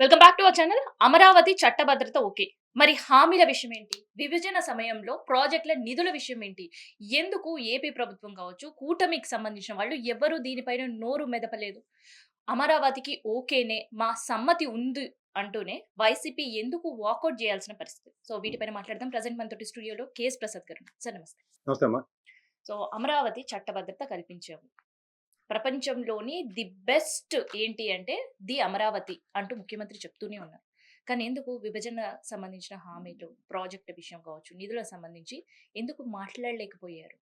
Welcome back to our channel. Amaravati చట్టభద్రత okay. మరి హామీల విషయం ఏంటి? విభజన సమయంలో ప్రాజెక్టుల నిధుల విషయం ఏంటి? ఎందుకు ఏపీ ప్రభుత్వం కావచ్చు, కూటమికి సంబంధించిన వాళ్ళు ఎవ్వరూ దీనిపైన నోరు మెదపలేదు. అమరావతికి ఓకేనే, మా సమ్మతి ఉంది అంటూనే వైసీపీ ఎందుకు వాకౌట్ చేయాల్సిన పరిస్థితి? సో వీటిపైన మాట్లాడదాం. ప్రజెంట్ మనతోటి స్టూడియోలో కేఎస్ ప్రసాద్ గారు. సార్ నమస్తే. నమస్తే అమ్మా. సో అమరావతి చట్టభద్రత కల్పించాము. ప్రపంచంలోని ది బెస్ట్ ఏంటి అంటే ది అమరావతి అంటూ ముఖ్యమంత్రి చెప్తూనే ఉన్నారు. కానీ ఎందుకు విభజన సంబంధించిన హామీలు, ప్రాజెక్ట్ విషయం కావచ్చు, నిధులకు సంబంధించి ఎందుకు మాట్లాడలేకపోయారు?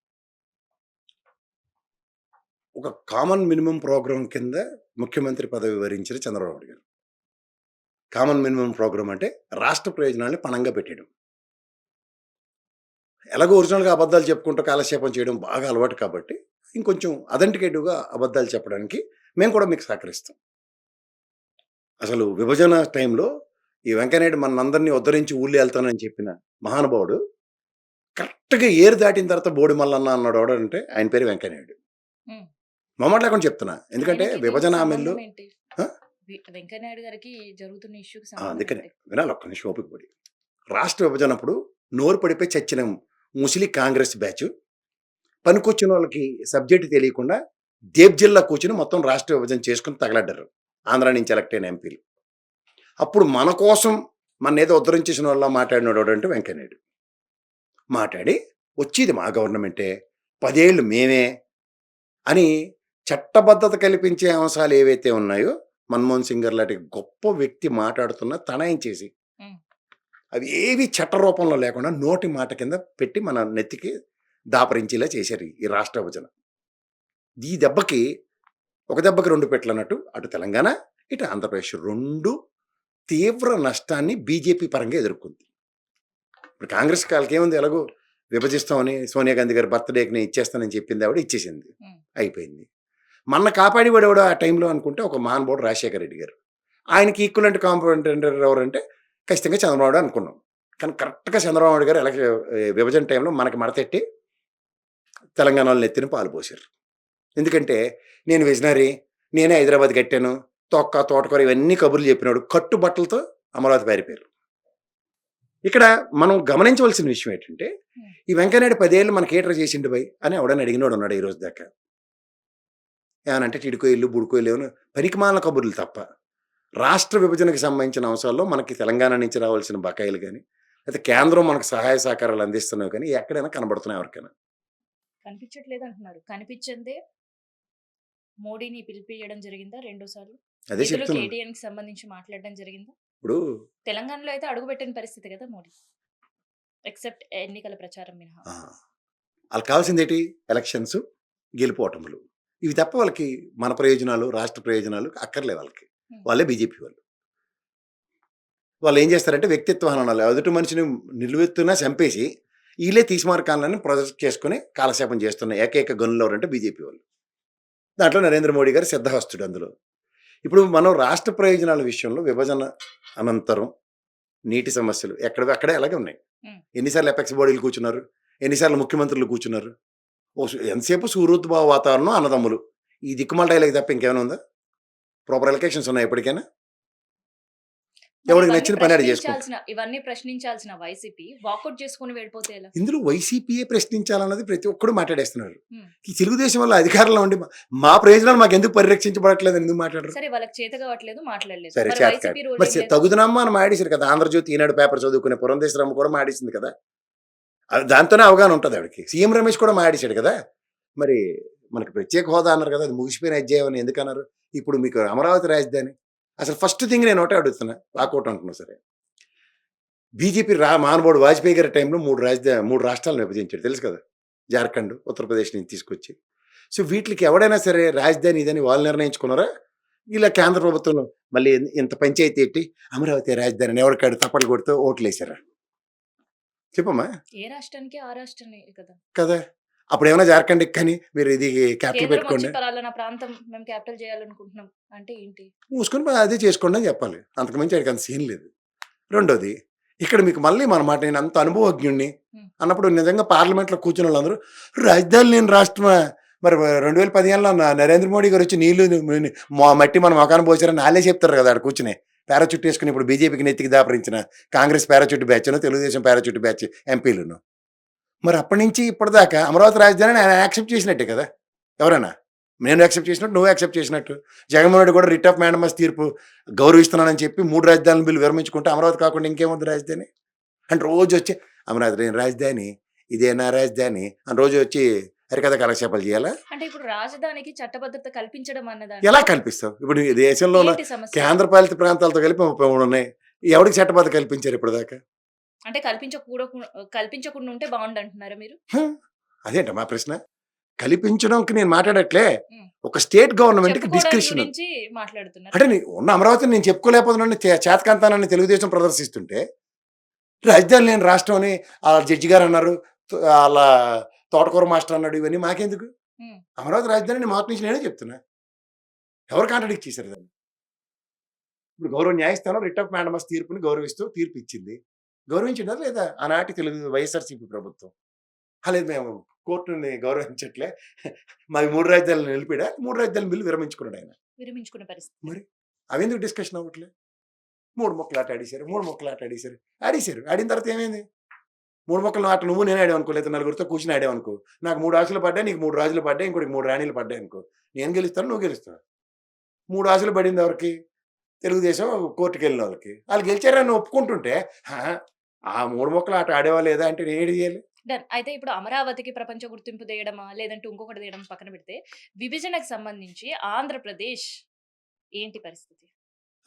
ఒక కామన్ మినిమం ప్రోగ్రామ్ కింద ముఖ్యమంత్రి పదవి వరించిన చంద్రబాబు నాయుడు గారు. కామన్ మినిమం ప్రోగ్రామ్ అంటే రాష్ట్ర ప్రయోజనాల్ని పణంగా పెట్టేయడం. ఎలాగో ఒరిజినల్గా అబద్ధాలు చెప్పుకుంటూ కాలక్షేపం చేయడం బాగా అలవాటు కాబట్టి ఇంకొంచెం అథెంటికేటివ్గా అబద్ధాలు చెప్పడానికి మేము కూడా మీకు సహకరిస్తాం. అసలు విభజన టైంలో ఈ వెంకయ్యనాయుడు మనందరినీ ఉద్ధరించి ఊళ్ళో వెళ్తానని చెప్పిన మహానుభావుడు కరెక్ట్గా ఏరు దాటిన తర్వాత బోడి మల్లన్న అన్నాడు. ఎవడంటే ఆయన పేరు వెంకయ్యనాయుడు. ఉమ్. మొమ్మట లేకుండా చెప్తున్నా. ఎందుకంటే ఆయనకి దీనికి విభజన హామీల్లో సంబంధం ఏంటి? ఆ? వెంకయ్యనాయుడు గారికి జరుగుతున్న ఇష్యూకి సంబంధం అందుకనే ఏంటి? వినాలి ఒక్క నిమిషం ఓపిక పడి. రాష్ట్ర విభజనప్పుడు నోరు పడిపోయి చచ్చిన ముస్లిం కాంగ్రెస్ బ్యాచ్ పనికొచ్చిన వాళ్ళకి సబ్జెక్ట్ తెలియకుండా దేబ్ జిల్లా కూర్చుని మొత్తం రాష్ట్ర విభజన చేసుకుని తగలడ్డారు ఆంధ్ర నుంచి ఎలక్ట్ అయిన ఎంపీలు. అప్పుడు మన కోసం మన ఏదో ఉద్ధరించేసిన వాళ్ళ మాట్లాడినాడు అంటే వెంకయ్యనాయుడు మాట్లాడి వచ్చేది మా గవర్నమెంటే, 10 ఏళ్ళు మేమే అని చట్టబద్ధత కల్పించే అంశాలు ఏవైతే ఉన్నాయో మన్మోహన్ సింగ్ గారు లాంటి గొప్ప వ్యక్తి మాట్లాడుతున్న తనాయించేసి ఉమ్. అవి ఏవి చట్ట రూపంలో లేకుండా నోటి మాట కింద పెట్టి మన నెత్తికి దాపరించేలా చేశారు ఈ రాష్ట్ర విభజన. ఈ దెబ్బకి ఒక దెబ్బకి 2 పెట్లు అన్నట్టు అటు తెలంగాణ ఇటు ఆంధ్రప్రదేశ్ 2 తీవ్ర నష్టాన్ని బీజేపీ పరంగా ఎదుర్కొంది. ఇప్పుడు కాంగ్రెస్ కాళ్ళకి ఏముంది, ఎలాగో విభజిస్తామని సోనియా గాంధీ గారి బర్త్డేకి నేను ఇచ్చేస్తానని చెప్పింది ఆవిడ ఇచ్చేసింది, ఉమ్. అయిపోయింది. మన కాపాడివాడు ఎవడో ఆ టైంలో అనుకుంటే ఒక మహానుభావుడు రాజశేఖర రెడ్డి గారు. ఆయనకి ఈక్వలెంట్ కాంపౌండర్ ఎవరంటే ఖచ్చితంగా చంద్రబాబు నాయుడు అనుకున్నాం. కానీ కరెక్ట్గా చంద్రబాబు నాయుడు గారు విభజన టైంలో మనకి మడతెట్టి తెలంగాణలో నెత్తిన పాలు పోసారు. ఎందుకంటే నేను విజనరీ, నేనే హైదరాబాద్ కట్టాను, తోటకూర ఇవన్నీ కబుర్లు చెప్పినాడు. కట్టుబట్టలతో అమరావతి పారిపోయారు. ఇక్కడ మనం గమనించవలసిన విషయం ఏంటంటే ఈ వెంకయ్యనాయుడు 10 ఏళ్ళు మనకి ఏటర్ చేసిండు బై అని ఎవడని అడిగినోడు ఉన్నాడు ఈ రోజు దాకా. ఏమనంటే టిడుకో ఇల్లు బుడుకో ఇల్లు ఏమో పనికిమాల కబుర్లు తప్ప రాష్ట్ర విభజనకు సంబంధించిన అంశాల్లో మనకి తెలంగాణ నుంచి రావాల్సిన బకాయిలు కానీ అయితే కేంద్రం మనకు సహాయ సహకారాలు అందిస్తున్నాయి కానీ ఎక్కడైనా కనబడుతున్నాయి ఎవరికైనా? కనిపించట్లేదు అంటున్నారు. కనిపించిందే మోడీని పిలిపియడం జరిగిందా రెండోసార్లు? అదే నిధులు చెప్తున్నాను. కేటీఎన్ కి సంబంధించి మాట్లాడడం జరిగిందా? ఇప్పుడు తెలంగాణలో అయితే అడుగుపెట్టిన పరిస్థితి కదా మోడీ, ఎక్సెప్ట్ ఎన్నికల ప్రచారం మినహా. వాళ్ళకి కావాల్సింది ఏంటి? ఎలక్షన్స్, గెలుపోవటములు. ఇవి తప్ప వాళ్ళకి మన ప్రయోజనాలు రాష్ట్ర ప్రయోజనాలు అక్కర్లే వాళ్ళకి. వాళ్ళే బీజేపీ వాళ్ళు ఏం చేస్తారంటే వ్యక్తిత్వ హననాలు ఎదుటి మనిషిని నిలువెత్తున చంపేసి వీళ్ళే తీసిమార్కాలని ప్రొజెక్ట్ చేసుకుని కాలక్షేపం చేస్తున్న ఏకైక గనులు ఎవరంటే బీజేపీ వాళ్ళు. దాంట్లో నరేంద్ర మోడీ గారు సిద్ధహస్తుడు అందులో. ఇప్పుడు మనం రాష్ట్ర ప్రయోజనాల విషయంలో విభజన అనంతరం నీటి సమస్యలు అక్కడే అలాగే ఉన్నాయి. ఎన్నిసార్లు ఎపెక్స్ బాడీలు కూర్చున్నారు, ఎన్నిసార్లు ముఖ్యమంత్రులు కూర్చున్నారు. ఎంతసేపు సూర్యోద్భవ వాతావరణం, అన్నదమ్ములు, ఈ దిక్కుమాల డైలాగ్ తప్ప ఇంకేమైనా ఉందా? ప్రాపర్ ఎలక్షన్స్ ఉన్నాయి ఎప్పటికైనా? ఎవరికి నచ్చిన పని ఇవన్నీ ప్రశ్నించాల్సిన వైసీపీ వాకౌట్ చేసుకుని వెళ్ళిపోతే ఎలా? ఇందులో వైసీపీయే ప్రశ్నించాలన్నది ప్రతి ఒక్కరు మాట్లాడేస్తున్నారు. ఈ తెలుగుదేశం వల్ల అధికారంలో ఉండి మా ప్రయోజనాలు మాకు ఎందుకు పరిరక్షించబడట్లేదు ఎందుకు మాట్లాడరు? సరే, వాళ్ళకి చేత కావట్లేదు, మాట్లాడలేదు. సరే మరి తగుదనమ్మా అని మాడేశారు కదా. ఆంధ్రజ్యోతి ఈనాడు పేపర్ చదువుకునే పురంధేశ్వరమ్మ కూడా మాడేసింది కదా. దాంతోనే అవగాహన ఉంటుంది ఆవిడకి. సీఎం రమేష్ కూడా మాడేశాడు కదా. మరి మనకి ప్రత్యేక హోదా అన్నారు కదా, అది ముగిసిపోయిన అధ్యాయం అని ఎందుకు అన్నారు? ఇప్పుడు మీకు అమరావతి రాజధాని అసలు ఫస్ట్ థింగ్ నేను ఒకటే అడుగుతున్నా, వాకౌట్ అంటున్నా. సరే, బీజేపీ మహానుభావుడు వాజ్పేయి గారి టైంలో 3 రాష్ట్రాలను విభజించాడు తెలుసు కదా. జార్ఖండ్, ఉత్తరప్రదేశ్ నుంచి తీసుకొచ్చి. సో వీటికి ఎవడైనా సరే రాజధాని ఇదని వాళ్ళు నిర్ణయించుకున్నారా? ఇలా కేంద్ర ప్రభుత్వంలో మళ్ళీ ఇంత పంచాయతీ ఎట్టి అమరావతి రాజధాని ఎవరికాడు తప్పలు కొడుతూ ఓట్లు వేసారా? చెప్పమ్మా. ఏ రాష్ట్రానికి ఆ రాష్ట్రాన్ని కదా. అప్పుడు ఏమైనా జార్ఖండ్ కానీ మీరు ఇది క్యాపిటల్ పెట్టుకోండి, ప్రాంతం మేము క్యాపిటల్ చేయాలనుకుంటున్నాం అంటే ఏంటి, మూసుకొని అదే చేసుకోండి అని చెప్పాలి. అంతకుమించి అడిగి అంత సీన్ లేదు. రెండోది, ఇక్కడ మీకు మళ్ళీ మన మాట నేను అంత అనుభవజ్ఞుణ్ణి అన్నప్పుడు నిజంగా పార్లమెంట్లో కూర్చున్న వాళ్ళందరూ రాజధాని లేని రాష్ట్రమా? మరి 2015లో నరేంద్ర మోడీ గారు వచ్చి నీళ్లు మట్టి మన మొఖాన్ని పోసారని వాళ్ళే చెప్తారు కదా అక్కడ కూర్చుని. పారాచూట్ వేసుకుని ఇప్పుడు బీజేపీకి నెత్తికి దాపరించిన కాంగ్రెస్ పారాచూట్ బ్యాచ్ను, తెలుగుదేశం పారాచూట్ బ్యాచ్ ఎంపీలను. మరి అప్పటి నుంచి ఇప్పటిదాకా అమరావతి రాజధానిని ఆయన యాక్సెప్ట్ చేసినట్టే కదా ఎవరైనా. నేను యాక్సెప్ట్ చేసినట్టు, నువ్వు యాక్సెప్ట్ చేసినట్టు. జగన్మోహన్ రెడ్డి కూడా రిట్ ఆఫ్ మ్యాండమస్ తీర్పు గౌరవిస్తున్నానని చెప్పి 3 రాజధానుల బిల్లు విరమించుకుంటే అమరావతి కాకుండా ఇంకేముంది రాజధాని అంటే రోజు వచ్చి అమరావతి లేని రాజధాని, ఇదే నా రాజధాని అని రోజు వచ్చి హరికథ కాలక్షేపాలు చేయాలా? అంటే ఇప్పుడు రాజధానికి చట్టబద్ధత కల్పించడం ఎలా అన్నదాన్ని కల్పిస్తావు? ఇప్పుడు ఈ దేశంలో ఉన్న ఏంటి సమస్య? కేంద్రపాలిత ప్రాంతాలతో కలిపి 33 ఉన్నాయి. ఎవరికి చట్టబద్ధత కల్పించారు ఇప్పటిదాకా? అంటే కల్పించకుండా ఉంటే బాగుండంటున్నారా మీరు? అదేంట మా ప్రశ్న. కల్పించడానికి నేను మాట్లాడట్లే. ఉమ్. ఒక స్టేట్ గవర్నమెంట్కి చెప్పుకోవడానికి డిస్క్రిప్షన్ గురించి మాట్లాడుతున్నారు. అంటే ఉన్న అమరావతిని నేను చెప్పుకోలేకపోతున్నాను. చేతకాంతానని తెలుగుదేశం ప్రదర్శిస్తుంటే రాజధాని లేని రాష్ట్రం అని ఆ జడ్జి గారు అన్నారు, వాళ్ళ తోటకూర మాస్టర్ అన్నాడు. ఇవన్నీ మాకెందుకు? ఉమ్. అమరావతి రాజధాని మొదటి నుంచి నేనే చెప్తున్నా. ఎవరు కాంట్రడిక్ట్ చేశారు దాన్ని? ఇప్పుడు గౌరవ న్యాయస్థానం రిట్ ఆఫ్ మ్యాండమస్ తీర్పుని గౌరవిస్తూ తీర్పు ఇచ్చింది. గౌరవించిందా లేదా ఆనాటి తెలుగు వైఎస్ఆర్సీపీ ప్రభుత్వం? లేదు మేము కోర్టుని గౌరవించట్లే, మాది 3 రాజధానులు నిలిపిడా, 3 రాజధానుల బిల్లు విరమించుకున్నాడు ఆయన. విరమించుకునే పరిస్థితి. మరి అవి ఎందుకు డిస్కషన్ అవ్వట్లే? 3 ముక్కలు ఆట ఆడేశారు, 3 ముక్కలు ఆట ఆడేశారు. ఆడిన తర్వాత ఏమైంది? 3 ముక్కలు ఆట నువ్వు నేను ఆడావు లేదా నలుగురితో కూర్చుని ఆడావు అనుకో, నాకు 3 ఆశలు పడ్డాయి, నీకు 3 రాజులు పడ్డాయి, ఇంకోటి 3 రాణీలు పడ్డాయి అనుకో, నేను గెలుస్తాను, నువ్వు గెలుస్తావు. 3 ఆశలు పడింది ఎవరికి? తెలుగుదేశం కోర్టుకు వెళ్ళిన వాళ్ళకి. వాళ్ళు గెలిచారని ఒప్పుకుంటుంటే ఆ 3 ముక్కలు ఆట ఆడేవా లేదా అంటే నేను ఏడు చేయాలి? డన్. అయితే ఇప్పుడు అమరావతికి ప్రపంచ గుర్తింపు తేయడమా లేదంటే ఇంకొకటి తేయడం పక్కన పెడితే విభజనకు సంబంధించి ఆంధ్రప్రదేశ్ ఏంటి పరిస్థితి?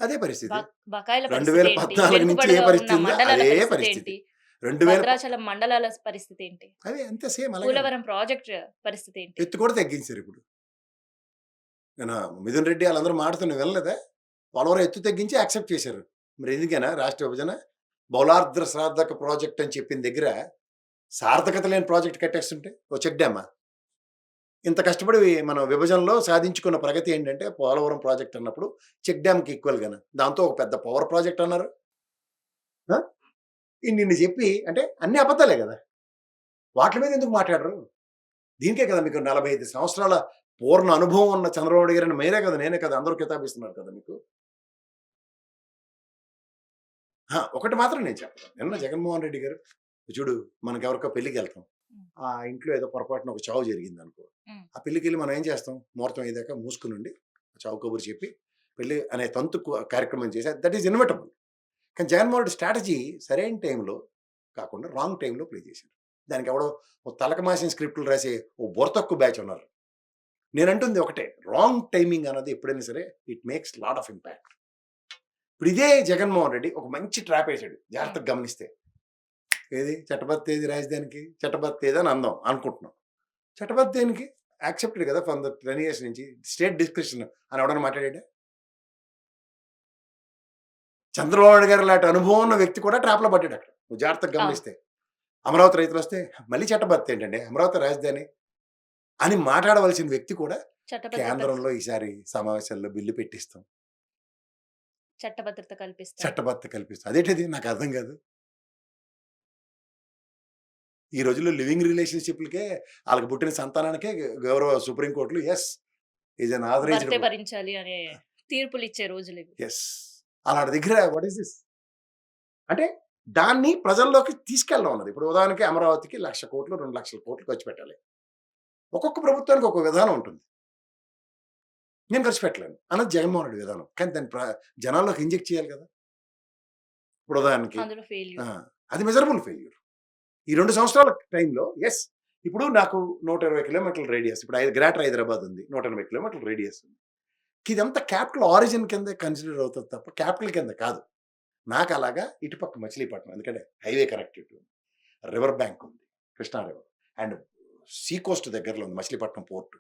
అదే పరిస్థితి. బకాయిల పరిస్థితి ఏంటి? 2014 నుంచి ఏ వెనుకబడిగా పరిస్థితి ఉన్న ఉందో మండలాల అదే పరిస్థితి పరిస్థితి. ఏంటి? 2000 భద్రాచలం మండలాల పరిస్థితి ఏంటి? అదే అంతే సేమ్ అలాగే పోలవరం ప్రాజెక్ట్ పరిస్థితి ఏంటి? ఎత్తు కూడా తగ్గించారు. ఇప్పుడు నేను మిథున్ రెడ్డి వాళ్ళందరూ మాడుతున్న వినలేదా? పోలవరం ఎత్తు తగ్గించి యాక్సెప్ట్ చేశారు. మరి ఎందుకైనా రాష్ట్ర విభజన బౌలార్ద్ర శ్రాద్ధక ప్రాజెక్ట్ అని చెప్పిన దగ్గర సార్థకత లేని ప్రాజెక్ట్ కట్టేస్తుంటే ఓ చెక్ డ్యామా? ఇంత కష్టపడి మనం విభజనలో సాధించుకున్న ప్రగతి ఏంటంటే పోలవరం ప్రాజెక్ట్ అన్నప్పుడు చెక్ డ్యామ్కి ఈక్వల్గాను, దాంతో ఒక పెద్ద పవర్ ప్రాజెక్ట్ అన్నారు. నిన్ను చెప్పి అంటే అన్ని అబద్ధాలే కదా. వాటి మీద ఎందుకు మాట్లాడరు? దీనికే కదా మీకు 45 సంవత్సరాల పూర్ణ అనుభవం ఉన్న చంద్రబాబు నాయుడు గారిని మీరే కదా, నేనే కదా, అందరూ కితాబిస్తున్నారు కదా మీకు. ఒకటి మాత్రం నేను చెప్పను. నిన్న జగన్మోహన్ రెడ్డి గారు చూడు, మనకి ఎవరికో పెళ్లికి వెళ్తాం, ఆ ఇంట్లో ఏదో పొరపాటున ఒక చావు జరిగింది అనుకో, ఆ పెళ్లికి వెళ్ళి మనం ఏం చేస్తాం? ముహూర్తం అయ్యేదాకా మూసుకుని ఉండి చావు కబురు చెప్పి పెళ్లి అనే తంతు కార్యక్రమం చేసి దట్ ఈస్ ఇన్వెటబుల్. కానీ జగన్మోహన్ రెడ్డి స్ట్రాటజీ సరైన టైంలో కాకుండా రాంగ్ టైంలో ప్లే చేశారు. దానికి ఎవడో ఓ తలకమాసిన స్క్రిప్టులు రాసే ఓ బొరతక్కు బ్యాచ్ ఉన్నారు. నేనంటుంది ఒకటే, రాంగ్ టైమింగ్ అన్నది ఎప్పుడైనా సరే it makes lot of impact. ఇప్పుడు ఇదే జగన్మోహన్ రెడ్డి ఒక మంచి ట్రాప్ వేసాడు, జాగ్రత్తగా గమనిస్తే. ఏది చట్టబద్ధ ఏది రాజధానికి? చట్టబద్ధ ఏది అని అందాం అనుకుంటున్నాం. చట్టబద్ధ దేనికి? యాక్సెప్టెడ్ కదా ఫ్రమ్ ద 10 years నుంచి. స్టేట్ డిస్క్రిప్షన్ అని ఎవడన్నా మాట్లాడా? చంద్రబాబు నాయుడు గారు లాంటి అనుభవం ఉన్న వ్యక్తి కూడా ట్రాప్లో పడ్డాడు అక్కడ. నువ్వు జాగ్రత్తగా గమనిస్తే. అమరావతి రైతులు వస్తే మళ్ళీ చట్టబద్ధ ఏంటంటే అమరావతి రాజధాని అని మాట్లాడవలసిన వ్యక్తి కూడా కేంద్రంలో ఈసారి సమావేశాల్లో బిల్లు పెట్టిస్తాం, చట్టభద్రత కల్పిస్తాం. చట్టబద్ధత కల్పిస్తాం. అదేంటిది నాకు అర్థం కాదు. ఈ రోజుల్లో లివింగ్ రిలేషన్షిప్లకే వాళ్ళకి పుట్టిన సంతానానికే గౌరవ సుప్రీంకోర్టులు ఎస్ ఈజ్ అన్ ఆథరైజ్డ్ భర్తే భరించాలి అనే తీర్పులు ఇచ్చే రోజులు ఇవి. ఎస్. అలాంటి దగ్గర వాట్ ఈస్ దిస్ అంటే దాన్ని ప్రజల్లోకి తీసుకెళ్ళడం ఉన్నది. ఇప్పుడు ఉదాహరణకి అమరావతికి 1,00,000 కోట్లు 2,00,000 కోట్లు ఖర్చు పెట్టాలి. ఒక్కొక్క ప్రభుత్వానికి ఒక్కొక్క విధానం ఉంటుంది. నేను ఖర్చు పెట్టలేను అన్నది జగన్మోహన్ రెడ్డి విధానం. కానీ దాన్ని జనాల్లోకి ఇంజెక్ట్ చేయాలి కదా. ఇప్పుడు ఉదాహరణకి అందులో ఫెయిల్యూర్. అది మెజరబుల్ ఫెయిల్యూర్. ఈ 2 సంవత్సరాల టైంలో ఎస్. ఇప్పుడు నాకు 120 కిలోమీటర్ల రేడియస్, ఇప్పుడు గ్రేటర్ హైదరాబాద్ ఉంది, 180 కిలోమీటర్ల రేడియస్ ఉంది. ఇదంతా క్యాపిటల్ ఆరిజిన్ కింద కన్సిడర్ అవుతుంది తప్ప క్యాపిటల్ కింద కాదు. నాకు అలాగా ఇటుపక్క మచిలీపట్నం, ఎందుకంటే హైవే కనెక్టివిటీ ఉంది, రివర్ బ్యాంక్ ఉంది, Krishna river, and sea coast దగ్గరలో ఉంది మచిలీపట్నం పోర్టు.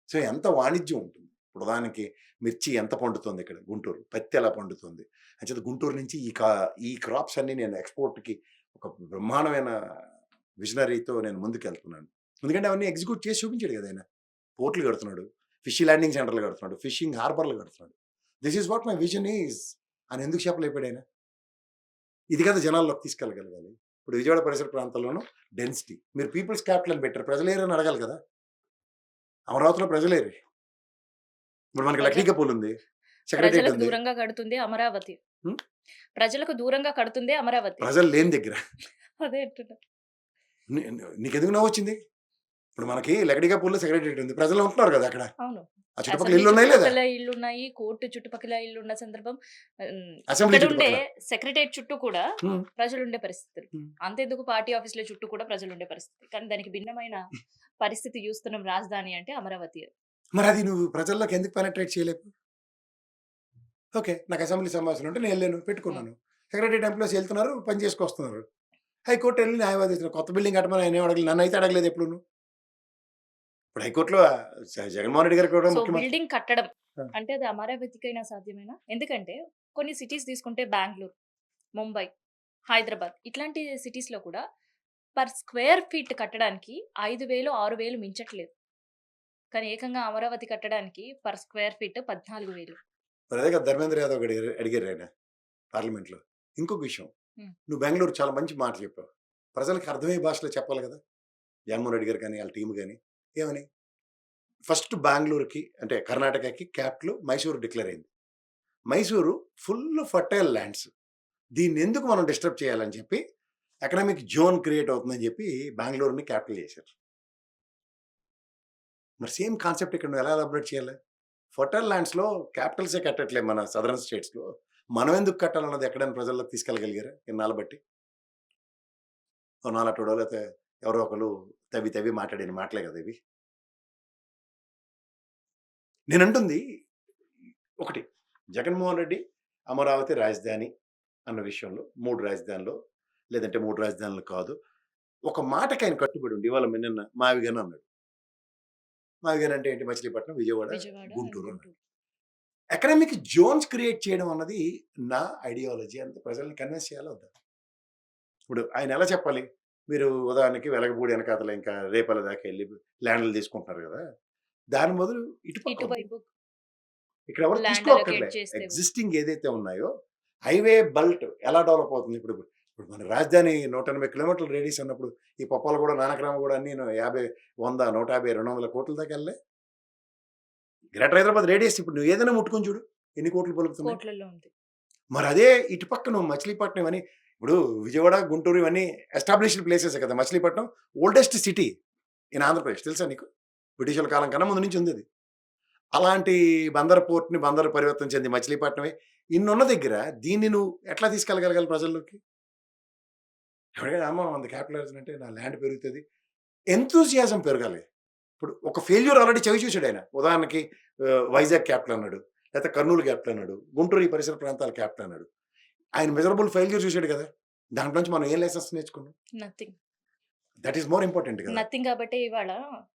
సో ఎంత వాణిజ్యం ఉంటుంది. ఇప్పుడు దానికి మిర్చి ఎంత పండుతుంది ఇక్కడ, గుంటూరు పత్తి ఎలా పండుతుంది అంటే గుంటూరు నుంచి ఈ క్రాప్స్ అన్ని నేను ఎక్స్పోర్ట్కి ఒక బ్రహ్మాండమైన విజనరీతో నేను ముందుకు వెళ్తున్నాను. ఎందుకంటే అవన్నీ ఎగ్జిక్యూట్ చేసి చూపించాడు కదా ఆయన. పోర్ట్లు కడుతున్నాడు, ఫిష్ ల్యాండింగ్ సెంటర్లు కడుతున్నాడు, ఫిషింగ్ హార్బర్లు కడుతున్నాడు. This is what my vision is అని ఎందుకు చెప్పలేపాడు ఆయన? ఇది కదా జనాల్లోకి తీసుకెళ్ళగలగాలి. ఇప్పుడు విజయవాడ పరిసర ప్రాంతాల్లోనూ డెన్సిటీ, మీరు పీపుల్స్ క్యాపిటల్ అని పెట్టారు, ప్రజలేరని అడగాలి కదా. అమరావతిలో ప్రజలేరు. ఇప్పుడు మనకి లక్డీ కపూల్ ఉంది, సెక్రటేరియట్ ప్రజలకు ఉంది. దూరంగా కడుతుంది అమరావతి. హ్మ్. ప్రజలకు దూరంగా కడుతుందే అమరావతి. ప్రజలు లేని దగ్గర. అదే అంటున్నా. నీకెందుకు నవ్వొచ్చింది? ఇప్పుడు మనకి లకడీకాపూర్‌లో సెక్రటేరియట్ ఉంది. ప్రజలు ఉంటున్నారు కదా అక్కడ. అవును. ఆ చుట్టుపక్కల అసెంబ్లీ ఇల్లున్నాయా లేదా? చుట్టుపక్కల ఇల్లున్నాయి. కోర్టు చుట్టుపక్కల ఇల్లున్న సందర్భం. అసెంబ్లీ ఇక్కడుండే చుట్టుపక్కల. సెక్రటేరియట్ చుట్టూ కూడా హ్మ్. ప్రజలుండే పరిస్థితులు. హ్మ్. అంతెందుకు పార్టీ ఆఫీసుల చుట్టూ కూడా ప్రజలుండే పరిస్థితి. కానీ దానికి భిన్నమైన పరిస్థితి చూస్తున్నాం రాజధాని అంటే అమరావతి. మరది నువ్వు ప్రజల్లోకి ఎందుకు పెనెట్రేట్ చేయలేవు? ఓకే. నాకు అసెంబ్లీ సమావేశం ఉంటే నేను ఎళ్ళాను. హ్మ్. పెట్టుకున్నాను. సెక్రటేరియట్ ఎంప్లాయీస్ ఎళ్తున్నారు. పని చేసుకొస్తున్నారు. హైకోర్ట్ ఎళ్లి న్యాయవాది కొత్త బిల్డింగ్ కట్టమని ఆయనేం అడగలేదు. నన్నైతే అడగలేదు ఎప్పుడూను. ఇప్పుడు హైకోర్ట్‌లో జగన్మోహన్ రెడ్డి గారు కూడా సో, ముఖ్యమంత్రి. బిల్డింగ్ కట్టడం ఆ! అంటే అది అమరావతికైనా సాధ్యమేనా? ఎందుకంటే కొన్ని సిటీస్ తీసుకుంటే బెంగుళూరు, ముంబై, హైదరాబాద్ ఇట్లాంటి సిటీస్‌లో కూడా పర్ స్క్వేర్ ఫీట్ కట్టడానికి 5,000, 6,000 మించట్లేదు. కానీ ఏకంగా అమరావతి కట్టడానికి పర్ స్క్వేర్ ఫీట్ 14,000. మరి అదే కదా ధర్మేంద్ర యాదవ్ అడిగారు ఆయన పార్లమెంట్‌లో. ఇంకొక విషయం. హ్మ్. నువ్వు బెంగుళూరు చాలా మంచి మాట చెప్పావు. ప్రజలకి అర్థమయ్యే భాషలో చెప్పాలి కదా! జగన్మోహన్ రెడ్డి గారు గాని, ఆళ్ళ టీమ్ గాని. ఏమని? ఫస్ట్ బెంగుళూరుకి అంటే కర్ణాటకకి క్యాపిటల్ మైసూర్ డిక్లేర్ అయింది. Mysuru full fertile lands. దీన్నెందుకు మనం డిస్టర్బ్ చేయాలని చెప్పి ఎకనామిక్ జోన్ క్రియేట్ అవుతుందని చెప్పి బెంగుళూరుని క్యాపిటల్ చేశారు. మరి సేమ్ కాన్సెప్ట్ ఇక్కడ నువ్వు ఎలా ఎలాబరేట్ చేయాలి? ఫర్టైల్ ల్యాండ్స్‌లో క్యాపిటల్సే కట్టట్లేదు మన సదరన్ స్టేట్స్‌లో. మనం ఎందుకు కట్టాలన్నది ఎక్కడైనా ప్రజల్లోకి తీసుకెళ్ళగలిగారా ఇన్నాళ్ళ బట్టి? ఓ నాలాటోడో లేతే ఎవరో ఒకళ్ళు తవ్వి తవ్వి మాట్లాడిన మాటలే కదా ఇవి. నేనంటుంది ఒకటి జగన్మోహన్ రెడ్డి అమరావతి రాజధాని అన్న విషయంలో 3 రాజధానులు లేదంటే 3 రాజధానులు కాదు. ఒక మాటకి ఆయన కట్టుబడి ఉండి ఇవాళ నిన్న మావిగాను అన్నాడు. మావిగాను అంటే ఏంటి మచిలీపట్నం, విజయవాడ, విజయవాడ అండ్ గుంటూరు అన్నాడు. గుంటూరు. ఎకనామిక్ జోన్స్ క్రియేట్ చేయడం అన్నది నా ఐడియాలజీ అంతే ప్రజల్ని కన్విన్స్ చేయాలా వద్దా? ఇప్పుడు ఆయన ఎలా చెప్పాలి? మీరు ఉదాహరణకి వెలగపూడి వెనకాతల ఇంకా రేపల్ల దాకా ఎళ్లి ల్యాండ్‌లు తీసుకుంటున్నారు గదా! దాని బదులు ఇటుపక్క వద్దు. ఇటువైపు ఇక్కడ ఎవరు ల్యాండ్ తీసుకోక్కర్లే. అలొకేట్ చేస్తే గూడా. ఎగ్జిస్టింగ్ ఏదైతే ఉన్నాయో హైవే బెల్ట్ ఎలా డెవలప్ అవుతుంది ఇప్పుడు మన రాజధాని 180 కిలోమీటర్ల రేడియస్ అన్నప్పుడు ఈ పప్పాలగూడ, నానక్రామగూడ అన్నీ 50, 100, 150, 200 కోట్ల దాకా ఎళ్ళలే. గ్రేటర్ హైదరాబాద్ రేడియస్ ఇప్పుడు నువ్వు ఏదైనా ముట్టుకొని చూడు. ఎన్ని కోట్లు పలుకుతున్నాయి? కోట్లలో ఉంది. మరి అదే ఇటుపక్క నువ్వు మచిలీపట్నం ఇవన్నీ ఇప్పుడు విజయవాడ, గుంటూరు ఇవన్నీ ఎస్టాబ్లిష్డ్ ప్లేసెసే కదా! Machilipatnam oldest city in Andhra Pradesh తెలుసా నీకు? బ్రిటిషుల కాలం కన్నా ముందు నుంచి ఉందది. అలాంటి బందర్ పోర్ట్‌ని బందర్ పరివర్తన చెంది మచిలీపట్నమే ఇన్నున్న దగ్గర దీన్ని నువ్వు ఎట్లా తీసుకెళ్ళగలగాలి ప్రజల్లోకి? ఎవరికైనా అమ్మ మనది క్యాపిటల్ అంటే నా ల్యాండ్ పెరుగుతది. ఎంతూసియాజం పెరగాలి. ఇప్పుడు ఒక ఫెయిల్యూర్ ఆల్రెడీ చవి చూసాడాయన. ఉదాహరణకి వైజాగ్ క్యాపిటల్ అన్నాడు. లేకపోతే కర్నూలు క్యాపిటల్ అన్నాడు. గుంటూరు ఈ పరిసర ప్రాంతాల క్యాపిటల్ అన్నాడు. ఆయన మెజరబుల్ ఫెయిల్యూర్ చూసాడు కదా! దాంట్లో నుంచి మనం ఏం లెసన్స్ నేర్చుకున్నాం? Nothing. That is more important కదా! నథింగ్ కాబట్టే ఇవాళ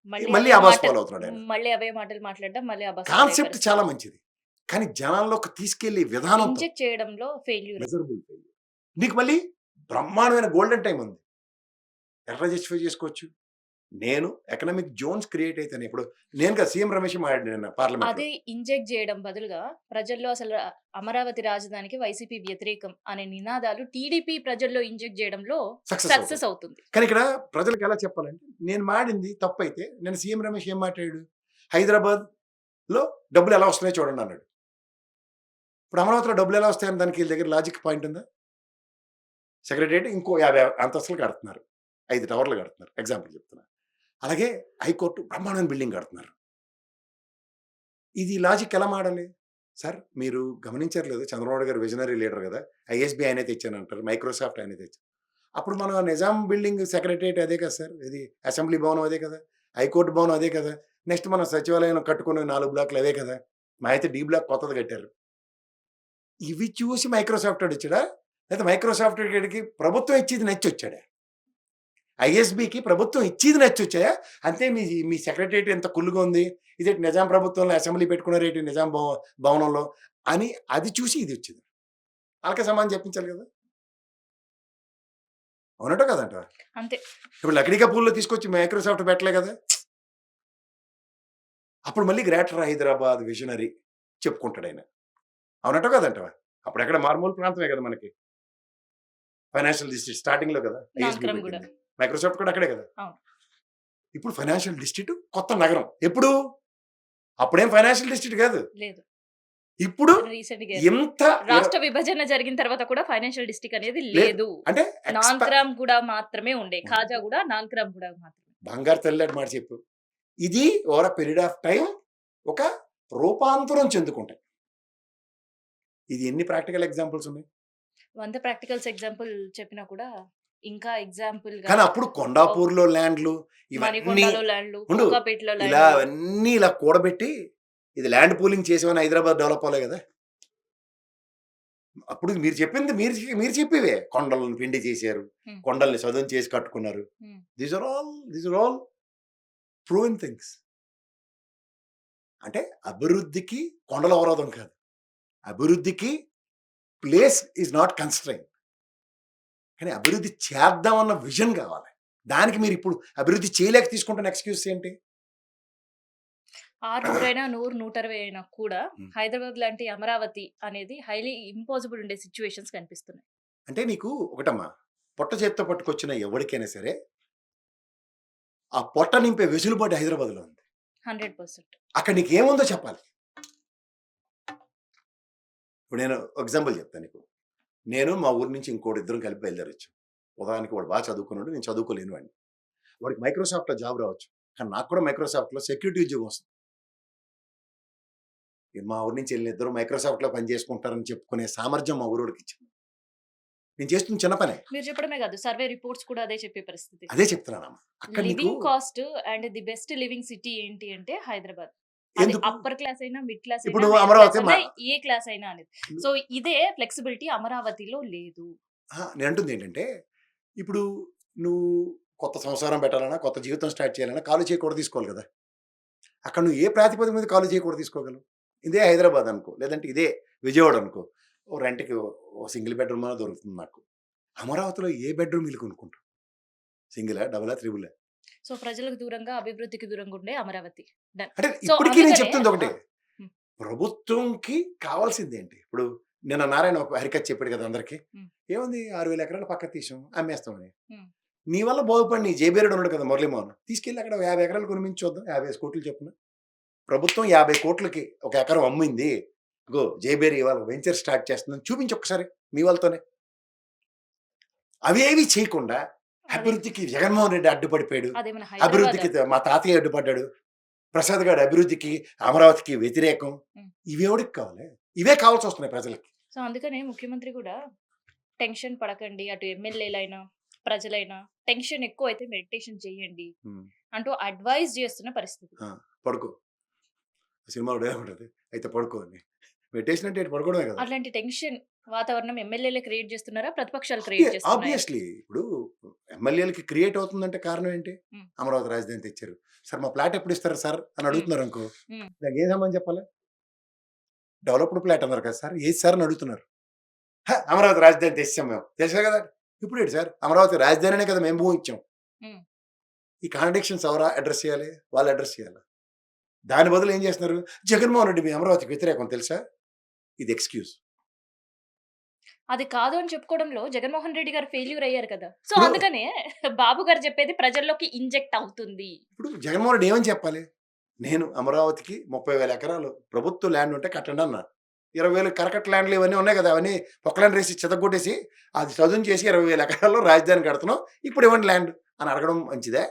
మళ్ళీ మళ్ళీ అవే ఆబాస్ మాటలు ఫాలో అవుతున్నాడు ఆయన. మళ్ళీ అవే మాటలు మాట్లాడడం, మళ్ళీ అబాస్ పాలయ్యే కాన్సెప్ట్ పరిస్థితి. చాలా మంచిది. కానీ జనాల్లోకి తీసుకెళ్ళే విధానం ఇంజెక్ట్ చేయడంలో ఫెయిల్యూర్. Measurable failure. నీకు మళ్ళీ బ్రహ్మాండమైన గోల్డెన్ టైమ్ ఉంది. ఎట్లా జస్టిఫై చేసుకోవచ్చు? నేను ఎకనామిక్ జోన్స్ క్రియేట్ అయితేనే ఇప్పుడు నేను కదా సీఎం రమేష్ మాట్లాడాను నిన్న పార్లమెంట్‌లో. అదే ఇంజెక్ట్ చేయడం బదులుగా ప్రజల్లో అసలు అమరావతి రాజధానికి వైసీపీ వ్యతిరేకం అనే నినాదాలు టీడీపీ ప్రజల్లో ఇంజెక్ట్ చేయడంలో సక్సెస్ అవుతుంది. సక్సెస్ అవుతుంది. కానీ ఇక్కడ ప్రజలకు ఎలా చెప్పాలంటే నేను మాడింది తప్పైతే నేను సీఎం రమేష్ ఏం మాట్లాడాడు? హైదరాబాద్‌లో డబ్బులు ఎలా వస్తున్నాయో చూడండి అన్నాడు. ఇప్పుడు అమరావతిలో డబ్బులు ఎలా వస్తాయని దానికి వీళ్ళ దగ్గర లాజిక్ పాయింట్ ఉందా? సెక్రటేరియట్ ఇంకో 50 అంతస్తులు కడుతున్నారు. 5 టవర్లు కడుతున్నారు. ఎగ్జాంపుల్ చెప్తున్నా. అలాగే హైకోర్టు బ్రహ్మాండమైన బిల్డింగ్ కడుతున్నారు. ఇది లాజిక్ ఎలా మాడాలి? సార్ మీరు గమనించారో లేదో చంద్రబాబు గారు విజనరీ లీడర్ కదా! ఐఎస్‌బీ ఆయనే తెచ్చానంటారు. మైక్రోసాఫ్ట్ ఆయనే తెచ్చారు. అప్పుడు మన నిజాం బిల్డింగ్ సెక్రటేరియట్ అదే కదా సార్! ఇది అసెంబ్లీ భవనం అదే కదా! హైకోర్టు భవనం అదే కదా! నెక్స్ట్ మన సచివాలయం కట్టుకున్న 4 బ్లాక్‌లు అవే కదా! మా అయితే డి బ్లాక్ కొత్తది కట్టారు. ఇవి చూసి మైక్రోసాఫ్ట్ వాడొచ్చాడా? లేతే మైక్రోసాఫ్ట్ వాడికి ప్రభుత్వం ఇచ్చేది నచ్చొచ్చాడా? ఐఎస్‌బీకి ప్రభుత్వం ఇచ్చేది నచ్చొచ్చాయా? అంతే మీ సెక్రటేరియట్ ఎంత కుల్లుగా ఉంది. ఇదేంటి నిజాం ప్రభుత్వంలో అసెంబ్లీ పెట్టుకున్నారేంటి నిజాం భవనంలో అని అది చూసి ఇది వచ్చింది. ఆళ్ళకే సమాధానం చెప్పించాలి కదా! అవునంటా కాదంటావా? అంతే. ఇప్పుడు లక్డీ కపూర్‌లో తీసుకొచ్చి మైక్రోసాఫ్ట్ పెట్టలే కదా! అప్పుడు మళ్ళీ గ్రేటర్ హైదరాబాద్ విజనరీ చెప్పుకుంటాడాయన. అవునంటావా కాదంటావా? అప్పుడెక్కడ మారుమూల ప్రాంతమే కదా మనకి. ఫైనాన్షియల్ డిస్ట్రిక్ట్ స్టార్టింగ్‌లో కదా! ఐఎస్‌బీ నామకరం గూడా. పెట్టింది. మైక్రోసాఫ్ట్ కూడా అక్కడే కదా! అవును. ఇప్పుడు ఫైనాన్షియల్ డిస్ట్రిక్ట్ కొత్త నగరం. ఎప్పుడు? అప్పుడేం ఫైనాన్షియల్ డిస్ట్రిక్ట్ కాదు. లేదు. ఇప్పుడు రీసెంట్‌గా ఇంత రాష్ట్ర విభజన జరిగిన తర్వాత కూడా ఫైనాన్షియల్ డిస్ట్రిక్ట్ అనేది లేదు. లేదు. అంటే నాన్‌క్రామ్‌గూడ మాత్రమే ఉండే. కాజాగూడ, నాన్‌క్రామ్‌గూడ మాత్రమే. బంగారు తల్లి మాట చెప్పు. ఇది ఓవర్ పీరియడ్ ఆఫ్ టైం ఒక రూపాంతరం చెందుకుంటాయి. ఇది ఎన్ని ప్రాక్టికల్ ఎగ్జాంపుల్స్ ఉన్నాయి. 100 ప్రాక్టికల్స్ ఎగ్జాంపుల్ చెప్పినా కూడా ఇంకా ఎగ్జాంపుల్‌గా కానీ అప్పుడు కొండాపూర్‌లో ల్యాండ్‌లు ఇవన్నీ మణికొండలో ల్యాండ్‌లు, ఉండు. కోకాపేటలో ఇలా ల్యాండ్‌లు. అవన్నీ ఇలా కూడబెట్టి ఇది ల్యాండ్ పూలింగ్ చేసామని హైదరాబాద్ డెవలప్ అవ్వలే కదా! అప్పుడు మీరు చెప్పింది మీరు చెప్పేవే. కొండలను పిండి చేశారు. హ్మ్. కొండల్ని చదును చేసి కట్టుకున్నారు. Hmm. These are all proven things. అంటే అభివృద్ధికి కొండల అవరోధం కాదు. అభివృద్ధికి ప్లేస్ ఈజ్ నాట్ కన్‌స్ట్రెయిన్. కానీ అభివృద్ధి చేద్దామన్న విజన్ కావాలి. దానికి మీరు ఇప్పుడు అభివృద్ధి చేయలేక తీసుకుంటున్న ఎక్స్‌క్యూజ్ ఏంటి? 100 అయినా, 100, 120 అయినా కూడా హ్మ్. హైదరాబాద్ లాంటి అమరావతి అనేది హైలీ ఇంపాసిబుల్ ఉండే సిట్యుయేషన్స్ కనిపిస్తున్నాయి. అంటే నీకు ఒకటమ్మా, పొట్ట చేత్తో పట్టుకొచ్చిన ఎవరికైనా సరే, ఆ పొట్ట నింపే వెసులుబాటు హైదరాబాద్‌లో ఉంది. 100%. అక్కడ నీకేముందో చెప్పాలి. ఇప్పుడు నేను ఎగ్జాంపుల్ చెప్తాను నీకు. నేను మా ఊరు నుంచి ఇంకోడిద్దరం కలిపి బయలుదేరొచ్చాం. ఉదాహరణకి వాడు బాగా చదువుకున్నాడు. నేను చదువుకోలేని వాడిని. వాడికి మైక్రోసాఫ్ట్‌లో జాబ్ రావచ్చు. కానీ నాకు కూడా మైక్రోసాఫ్ట్‌లో సెక్యూరిటీ ఉద్యోగం వస్తుంది. మా ఊరు నుంచి ఎళ్ళిన ఇద్దరు మైక్రోసాఫ్ట్‌లో పని చేసుకుంటారని చెప్పుకునే సామర్థ్యం మా ఊరోడికి ఇచ్చింది. నేను చేస్తుంది చిన్న పనే. మీరు చెప్పడమే కాదు, సర్వే రిపోర్ట్స్ కూడా అదే చెప్పే పరిస్థితి. అదే చెప్తున్నానమ్మా. అక్కడ నీకు living cost and the best living city ఏంటి అంటే హైదరాబాద్. అది ఎందుకు? అప్పర్ క్లాస్ అయినా, మిడ్ క్లాస్ అయినా, ఇప్పుడు హైయర్ అమరావతి క్లాస్ అయినా, ఏ క్లాస్ అయినా అనేది. సో ఇదే ఫ్లెక్సిబిలిటీ అమరావతిలో లేదు. నేను అంటుంది ఏంటంటే, ఇప్పుడు నువ్వు కొత్త సంసారం పెట్టాలన్నా, కొత్త జీవితం స్టార్ట్ చేయాలన్నా కాలు చేయి కూడా తీసుకోవాలి కదా! అక్కడ నువ్వు ఏ ప్రాతిపదిక మీద కాలు చేయి కూడా తీసుకోగలవు? ఇదే హైదరాబాద్ అనుకో, లేదంటే ఇదే విజయవాడ అనుకో, ఓ రెంట్‌కి ఓ సింగిల్ బెడ్‌రూమ్ అన్నా దొరుకుతుంది నాకు. అమరావతిలో ఏ బెడ్‌రూమ్ ఇల్లు కొనుక్కుంటావు? సింగిలా? డబులా? త్రిబులా? సో ప్రజలకు దూరంగా, అభివృద్ధికి దూరంగా ఉండే అమరావతి. డన్. అంటే సో ఇప్పటికి నేను అందుకనే చెప్తుంది ఒకటే. హ్మ్. ప్రభుత్వంకి కావాల్సిందేంటి? ఇప్పుడు నిన్న నారాయణ ఒక హరికథ చెప్పాడు కదా అందరికి. హ్మ్. ఏముంది 6,000 ఎకరాలు పక్కకు తీసాం, అమ్మేస్తామని. హ్మ్. నీ వల్ల బాగుపడి నీ జేబేరుడు ఉన్నాడు కదా మురళీమోహన్. తీసుకెళ్ళి అక్కడ 50 ఎకరాలు కొనిపించి చూద్దాం. 50 కోట్లు చొప్పున. ప్రభుత్వం 50 కోట్లకి ఒక ఎకరం అమ్మింది. ఇగో జేబేరి ఇవాళ వెంచర్ స్టార్ట్ చేస్తుందని చూపించు ఒక్కసారి మీ వాళ్ళతోనే. అవేవి చేయకుండా అదే అభివృద్ధికి జగన్మోహన్ రెడ్డి అడ్డుపడిపోయాడు. అదేమన్నా హైదరాబాద్ అభివృద్ధికి మా తాతయ్య అడ్డుపడ్డాడు. ప్రసాద్ గారి అభివృద్ధికి, అమరావతికి వ్యతిరేకం. హ్మ్. ఇవెవడికి కావాలి? ఇవే కావాల్సొస్తున్నాయి ప్రజలకి. సో అందుకనే ముఖ్యమంత్రి కూడా టెన్షన్ పడకండి. అటు ఎమ్మెల్యేలైనా, ప్రజలైనా టెన్షన్ ఎక్కువైతే మెడిటేషన్ చేయండి హ్మ్. అంటూ అడ్వైస్ చేస్తున్న పరిస్థితి. ఆ! పడుకో. సినిమాలో డైలాగ్ ఉంటది. అయితే పడుకో అని. మెడిటేషన్ అంటే ఏంటి? పడుకోవడమే కదా! అట్లాంటి టెన్షన్ వాతావరణం ఎమ్మెల్యేలే క్రియేట్ చేస్తున్నారా? ప్రతిపక్షాలు క్రియేట్ చేస్తున్నాయా? ఆబ్వియస్లీ. ఇప్పుడు ఎమ్మెల్యేలకి క్రియేట్ అవుతుందంటే కారణం ఏంటి? హ్మ్. అమరావతి రాజధాని తెచ్చారు. సార్ మా ఫ్లాట్ ఎప్పుడు ఇస్తారు సార్ అని హ్మ్. అడుగుతున్నారనుకో, హ్మ్. దానికి ఏం సమాధానం చెప్పాలి? డెవలప్డ్ ఫ్లాట్ అన్నారు కదా సార్! ఏది సార్ అని అడుగుతున్నారు. అమరావతి రాజధాని తెచ్చేసాం మేము. తెలుసా కదా! ఇప్పుడేంటి సార్? అమరావతి రాజధానినే కదా మేము ఊహించాం. హ్మ్. ఈ కాంట్రడిక్షన్స్ ఎవరు అడ్రెస్ చేయాలి? వాళ్ళు అడ్రెస్ చేయాలి. దాని బదులు ఏం చేస్తున్నారు? జగన్మోహన్ రెడ్డి మీ అమరావతికి వ్యతిరేకం తెలుసా? ఇది ఎక్స్‌క్యూజ్. అది కాదు అని చెప్పుకోవడంలో జగన్మోహన్ రెడ్డి గారు ఫెయిల్యూర్ అయ్యారు కదా! సో ఇప్పుడు అందుకనే బాబు గారు చెప్పేది ప్రజల్లోకి ఇంజెక్ట్ అవుతుంది. ఇప్పుడు జగన్మోహన్ రెడ్డి ఏమని చెప్పాలి? నేను అమరావతికి 30,000 ఎకరాలు ప్రభుత్వ ల్యాండ్ ఉంటే కట్టండి అన్నారు. 20,000 కరకట్ట ల్యాండ్‌లు ఇవన్నీ ఉన్నాయి కదా! అవన్నీ పొక్కలాండ్ రేసి చితగ్గొట్టేసి అది చదును చేసి 20,000 ఎకరాల్లో రాజధాని కడుతున్నాం. ఇప్పుడు ఇవ్వండి ల్యాండ్ అని అడగడం మంచిదా?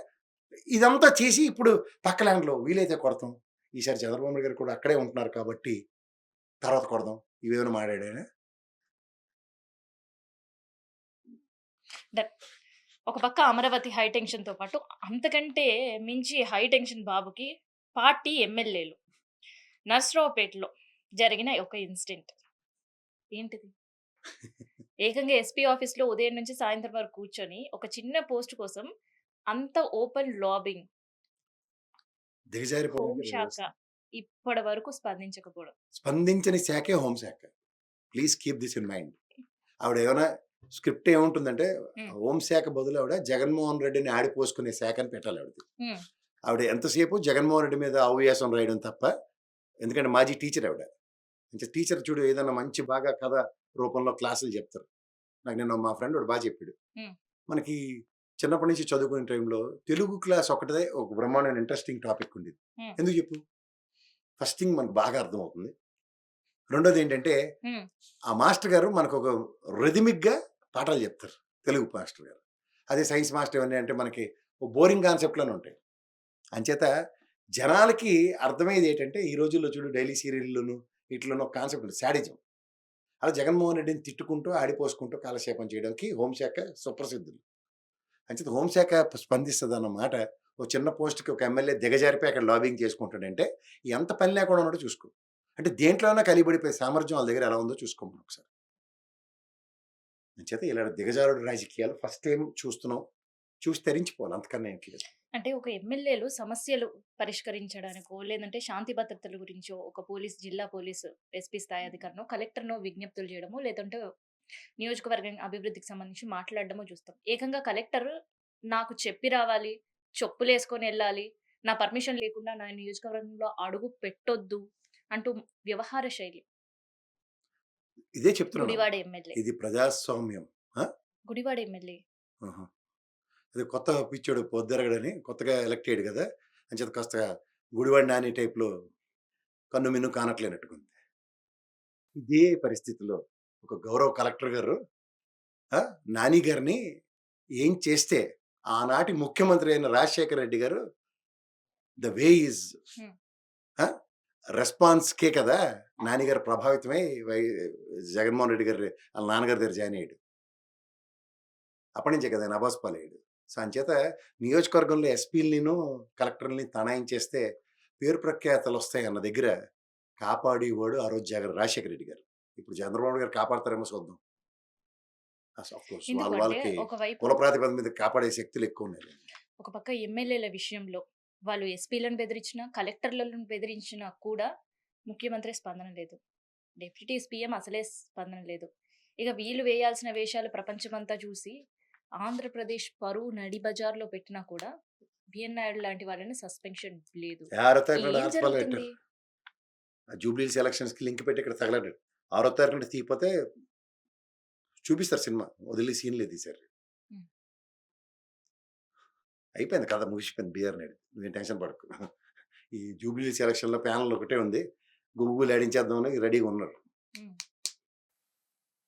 ఇదంతా చేసి ఇప్పుడు పక్క ల్యాండ్‌లో వీలైతే కొడతాం. ఈసారి చంద్రబాబు నాయుడు గారు కూడా అక్కడే ఉంటున్నారు కాబట్టి తర్వాత కొడదాం. ఇవేమైనా మాట్లాడాడా? డన్. ఒక పక్క అమరావతి హై టెన్షన్‌తో పాటు అంతకంటే మించి హై టెన్షన్ బాబుకి పార్టీ ఎమ్మెల్యేలు. నర్సరావుపేటలో జరిగిన ఒక ఇన్సిడెంట్. ఏంటిది? ఏకంగా ఎస్పీ ఆఫీస్‌లో ఉదయం నుంచి సాయంత్రం వరకు కూర్చొని ఒక చిన్న పోస్ట్ కోసం అంత ఓపెన్ లాబింగ్. దిగజారిపోవడానికి హోంశాఖ ఇప్పటి వరకు స్పందించకపోవడం. స్పందించని శాఖే హోంశాఖ. Please keep this in mind. ఆవిడ ఏమైనా స్క్రిప్ట్ ఏముంటుందంటే హ్మ్. హోంశాఖ బదులు ఆవిడ జగన్మోహన్ రెడ్డిని ఆడిపోసుకునే శాఖ అని పెట్టాలి ఆవిడది. హ్మ్. ఆవిడ ఎంతసేపు జగన్మోహన్ రెడ్డి మీద ఆవుయాసం రాయడం తప్ప, ఎందుకంటే మాజీ టీచర్ ఆవిడ. అంటే టీచర్ చూడు ఏదైనా మంచి బాగా కథ రూపంలో క్లాసులు చెప్తారు. నాకు నిన్న మా ఫ్రెండ్ ఒకడు చెప్పాడు. హ్మ్. మనకి చిన్నప్పటి నుంచి చదువుకునే టైంలో తెలుగు క్లాస్ ఒకటిదే ఒక బ్రహ్మాండమైన ఇంట్రెస్టింగ్ టాపిక్ ఉండేది. హ్మ్. ఎందుకు చెప్పు? ఫస్ట్ థింగ్ మనకు బాగా అర్థమవుతుంది. రెండోది ఏంటంటే హ్మ్. ఆ మాస్టర్ గారు మనకు ఒక రిథమిక్‌గా పాఠాలు చెప్తారు. తెలుగు మాస్టర్ గారు. అదే సైన్స్ మాస్టర్ ఇవన్నీ అంటే మనకి బోరింగ్ కాన్సెప్ట్‌లోనే ఉంటాయి. అంచేత జనాలకి అర్థమయ్యేది ఏంటంటే ఈ రోజుల్లో చూడు డైలీ సీరియల్‌లోను వీటిలోను ఒక కాన్సెప్ట్ ఉంది శాడిజం. అలా జగన్మోహన్ రెడ్డిని తిట్టుకుంటూ, ఆడిపోసుకుంటూ కాలక్షేపం చేయడానికి హోంశాఖ సుప్రసిద్ధులు. అంచేత హోంశాఖ స్పందిస్తదన్నమాట. ఓ చిన్న పోస్ట్‌కి ఒక ఎమ్మెల్యే దిగజారిపోయి అక్కడ లాబింగ్ చేసుకుంటాడంటే ఎంత పని లేకుండా ఉన్నాడో చూసుకో. అంటే దేంట్లోనైనా కలిబడిపోయే సామర్థ్యం వాళ్ళ దగ్గర ఎలా ఉందో చూసుకోమను ఒకసారి. అంచేత ఇలాంటి దిగజారుడు రాజకీయాలు ఫస్ట్ టైమ్ చూస్తున్నాం. చూసి తరించిపోవాలి అంతకన్నా ఏం లేదు. అంటే ఒక ఎమ్మెల్యేలు సమస్యలు పరిష్కరించడానికో, లేదంటే శాంతి భద్రతల గురించో ఒక జిల్లా పోలీసు ఎస్పీ స్థాయి అధికారినో, కలెక్టర్‌నో విజ్ఞప్తులు చేయడమో, లేదంటే నియోజకవర్గం అభివృద్ధికి సంబంధించి మాట్లాడడమో చూస్తాం. ఏకంగా కలెక్టర్ నాకు చెప్పి రావాలి, చెప్పులేసుకొనెళ్ళాలి, నా పర్మిషన్ లేకుండా నా నియోజకవర్గంలో అడుగు పెట్టొద్దు అంటూ వ్యవహార శైలి. ఇదే చెప్తున్నాను. గుడివాడ ఎమ్మెల్యే. ఇది ప్రజాస్వామ్యం. ఆ! గుడివాడ ఎమ్మెల్యే. ఆహా! అది కొత్త పిచ్చోడు పొద్దురగడని కొత్తగా ఎలక్ట్ అయ్యాడు కదా! అంచేత కాస్త గుడివాడ నాని టైప్‌లో కన్ను మిన్ను కానట్లేనట్టుగుంది. ఇదే పరిస్థితిలో ఒక గౌరవ కలెక్టర్ గారు ఆ! నాని గారిని ఏం చేస్తే ఆనాటి ముఖ్యమంత్రి అయిన రాజశేఖర రెడ్డి గారు ద వే ఈజ్ హ్మ్. ఆ! రెస్పాన్స్‌కే కదా! నాని గారు ప్రభావితమై జగన్మోహన్ రెడ్డి గారి ఆళ్ళ నాన్నగారి దగ్గర జాయిన్ అయ్యాడు. అప్పటినుంచే కదా ఆయన అబాస్ పాలయ్యాడు. సో, అంచేత నియోజకవర్గంలో ఎస్పీలనిను, కలెక్టర్‌లని తనాయించేస్తే పేరు ప్రఖ్యాతలొస్తాయన్న దగ్గర కాపాడేవాడు ఆ రోజు రాజశేఖర రెడ్డి గారు. ఇప్పుడు చంద్రబాబు గారు కాపాడతారేమో చూద్దాం. ఆఫ్‌కోర్స్ ఎందుకు అంటే వాళ్ళకి ఒకవైపు కుల ప్రాతిపదిక మీద కాపాడే శక్తులు ఎక్కువున్నాయిలెండి. ఒక పక్క ఎమ్మెల్యేల విషయంలో వాళ్ళు ఎస్పీలను బెదిరించినా, కలెక్టర్లను బెదిరించినా కూడా ముఖ్యమంత్రి స్పందన లేదు. డిప్యూటీ సీఎం అసలే స్పందన లేదు. ఇక వీళ్ళు వేయాల్సిన వేషాలు ప్రపంచమంతా చూసి ఆంధ్రప్రదేశ్ పరువు నడిబజార్‌లో పెట్టినా కూడా బిఎన్ నాయుడు లాంటి వాళ్ళని సస్పెన్షన్ లేదు. ఆరో తారీఖు నాడు ఏం ఆల్ఫాలో ఎట్టారు. జరుగుతుంది? ఆ జూబ్లీహిల్స్ ఎలక్షన్స్‌కి లింక్ పెట్టి ఇక్కడ తగలడ్డాడు. ఆరో తారీఖు నాడు తీయకపోతే చూపిస్తారు సినిమా. వదిలే సీన్‌లే తీశారు. హ్మ్. అయిపోయింది కథ ముగిసిపోయింది బీఆర్ నాయుడు. నువ్వేం టెన్షన్ పడకు. ఈ జూబ్లీహిల్స్ ఎలక్షన్‌లో ప్యానెల్ ఒకటే ఉంది. గుమిగూలు ఆడించేద్దామని రెడీగా ఉన్నారు. హ్మ్.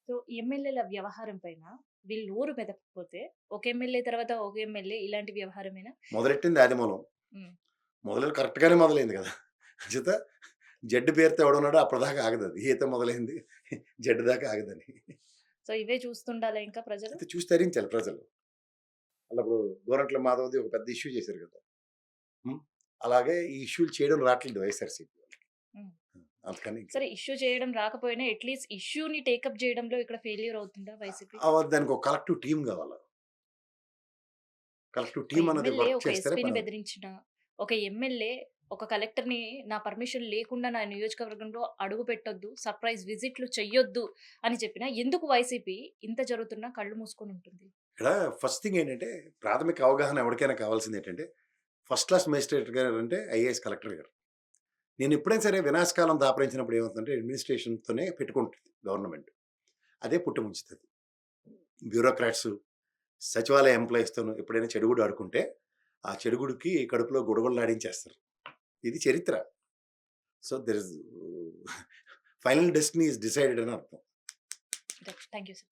సో, ఎమ్మెల్యేల వ్యవహారం పైన వీళ్ళు నోరు మెదపకపోతే ఒక ఎమ్మెల్యే తర్వాత ఒక ఎమ్మెల్యే ఇలాంటి వ్యవహారమేనా? మొదలెట్టింది ఆదిమూలం. హ్మ్. మొదలు కరెక్ట్‌గానే మొదలైంది కదా! అంచేత జడ్డు పేరుతో ఎవడున్నాడో అప్పటిదాకా ఆగదది. ఈత మొదలైంది జడ్డు దాకా ఆగదని. సో, ఇవే చూస్తుండాలా ఇంకా ప్రజలు? అయితే చూసి తరించాలి ప్రజలు. అలా ఇప్పుడు గోరంట్ల మాధవ్‌ది ఒక పెద్ద ఇష్యూ చేశారు కదా! హ్మ్. అలాగే ఈ ఇష్యూలు చేయడం రాట్లేదు వైఎస్ఆర్‌సీపీ వాళ్ళకి. హ్మ్. అందుకని సరే ఇష్యూ చేయడం రాకపోయినా అట్‌లీస్ట్ ఇష్యూని టేకప్ చేయడంలో ఇక్కడ ఫెయిల్యూర్ అవుతుందా వైసీపీ? దానికి ఒక కలెక్టివ్ టీమ్ కావాల. కలెక్టివ్ ఒక టీమ్ అన్నది ఎమ్మెల్యే వర్క్ ఒక చేస్తేనే ఎస్పీని పనవుతుంది. బెదిరించినా, ఒక ఎమ్మెల్యే ఒక కలెక్టర్‌ని నా పర్మిషన్ లేకుండా నా నియోజకవర్గంలో అడుగు పెట్టొద్దు, సర్ప్రైజ్ విజిట్‌లు చెయ్యొద్దు అని చెప్పినా ఎందుకు వైసీపీ ఇంత జరుగుతున్నా కళ్ళు మూసుకొని ఉంటుంది? ఇక్కడ ఫస్ట్ థింగ్ ఏంటంటే ప్రాథమిక అవగాహన ఎవరికైనా కావాల్సింది ఏంటంటే ఫస్ట్ క్లాస్ మేజిస్ట్రేట్ గారు అంటే ఐఏఎస్ కలెక్టర్ గారు. నేను ఎప్పుడైనా సరే వినాశకాలం దాపరించినప్పుడు ఏమవుతుందంటే అడ్మినిస్ట్రేషన్‌తోనే పెట్టుకుంటుంది గవర్నమెంట్. అదే పుట్టుముంచుతది. బ్యూరోక్రాట్స్, సచివాలయ ఎంప్లాయీస్‌తోను ఎప్పుడైనా చెడుగుడు ఆడుకుంటే, ఆ చెడుగుడికి కడుపులో గుడగుడలాడించేస్తారు. ఇది చరిత్ర. So, there is final destiny is decided అని అర్థం. Thank you sir.